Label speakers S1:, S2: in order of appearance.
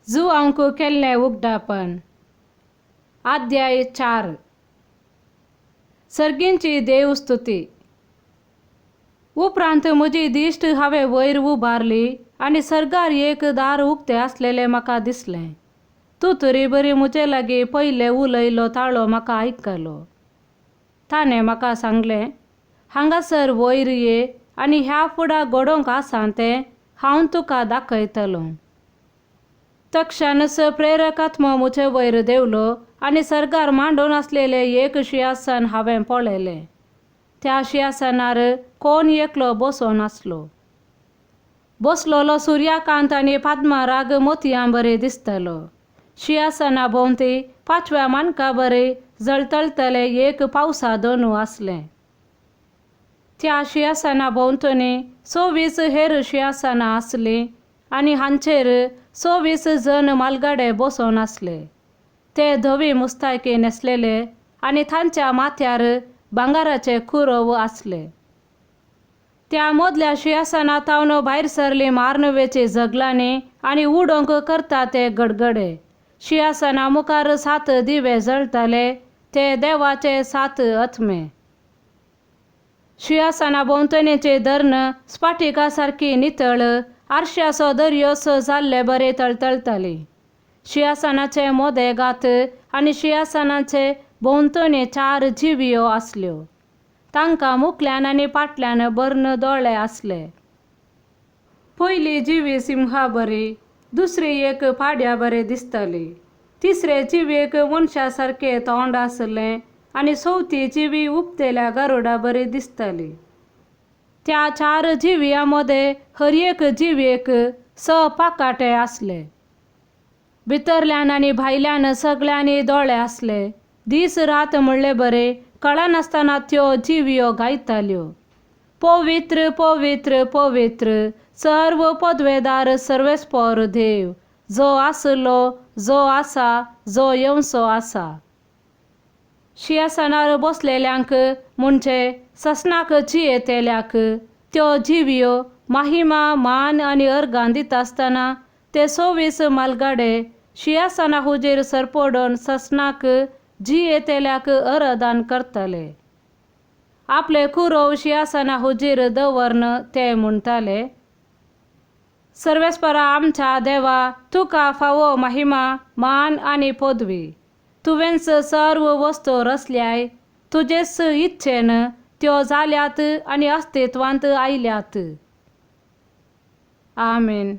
S1: जू अंक केल्लें उगडापण. अध्याय 4. सर्गींची देवस्तुती. उपरांत म्हजी दिश्ट हांवें वयर उबारली आनी सर्गार एक दार उक्तें आसलेलें म्हाका दिसलें. तूं तरी बरी म्हजे लागीं पयलें उलयलो ताळो म्हाका आयकलो. ताणें म्हाका सांगलें, हांगासर वयर ये आनी ह्या फुडां घडोवंक आसा तें हांव तुका दाखयतलों. तक्षणच प्रेरकात्मो म्हजे वयर देवलो आनी सर्गार मांडून आसलेलें एक सिंहासन हांवें पळयलें. त्या सिंहासनार कोण एकलो बसून आसलो. बसलोलो सुर्यकांत आनी पद्मराग मोतयां बरें दिसतलो. सिंहासना भोंवती 5व्या मानका बरें जळतळतलें एक पावसा दोनू आसलें. त्या सिंहासना भोंवतणी 26 हेर सिंहासनां आसलीं आनी हांचेर 26 जण मालगाडे बसून आसले. ते धवी मुस्तायकी न्हेसलेले आनी तांच्या माथ्यार भांगाराचे कुरव आसले. त्या मदल्या सिंहासनांतावन भायर सरलीं मारनवेचीं जगलांनी आनी उडोवंक करता ते गडगडे. सिंहासना मुखार 7 दिवे जळटाले, ते देवाचे 7 आत्मे. सिंहासना भोंवतणीची धर्ण स्फटिका सारकी नितळ आरशाचो दर्योसो जाल्ले बरे तळतळताली. सिंहासनाचे मोदे गात आनी सिंहासनाचे भोंवतणी 4 जिवियो आसल्यो. तांकां मुखल्यान आनी फाटल्यान बर्ण दोळे आसले. पयली जिवी सिंहा बरी, दुसरी एक पाड्या बरी दिसताली. तिसरे जिवेक मनशा सारकें तोंड आसलें आनी चवथी जिवी उबतेल्या गरुडा बरी दिसताली. त्या 4 जिवियां मदें हर एक जिवेक 6 पाकाटे आसले. भितरल्यान आनी भायल्यान सगळ्यांनी दोळे आसले. दीस रात म्हणले बरे कळनासतना त्यो जिवियो गायताल्यो, पवित्र पवित्र पवित्र सर्व पदवेदार सर्वेस्पर देव, जो आसलो, जो आसा, जो येवचो आसा. सिंहासनार बसलेल्यांक म्हणजे ससनाक जियेतेल्याक त्यो जिवियो महिमा मान आनी अर्गां दिता आसतना ते 26 मालगाडे सिंहासना हुजीर सरपडून ससनाक जियेतेल्याक अरदान करताले. आपले कुरव सिंहासना हुजीर दवरन ते म्हणटाले, सर्वेस्परा आमच्या देवा, तुका फावो महिमा मान आनी पदवी. तुवेंच सर्व वस्तू रचल्याय, तुजेच इच्छेन त्यो जाल्यात आनी अस्तित्वांत आयल्यात. आमेन.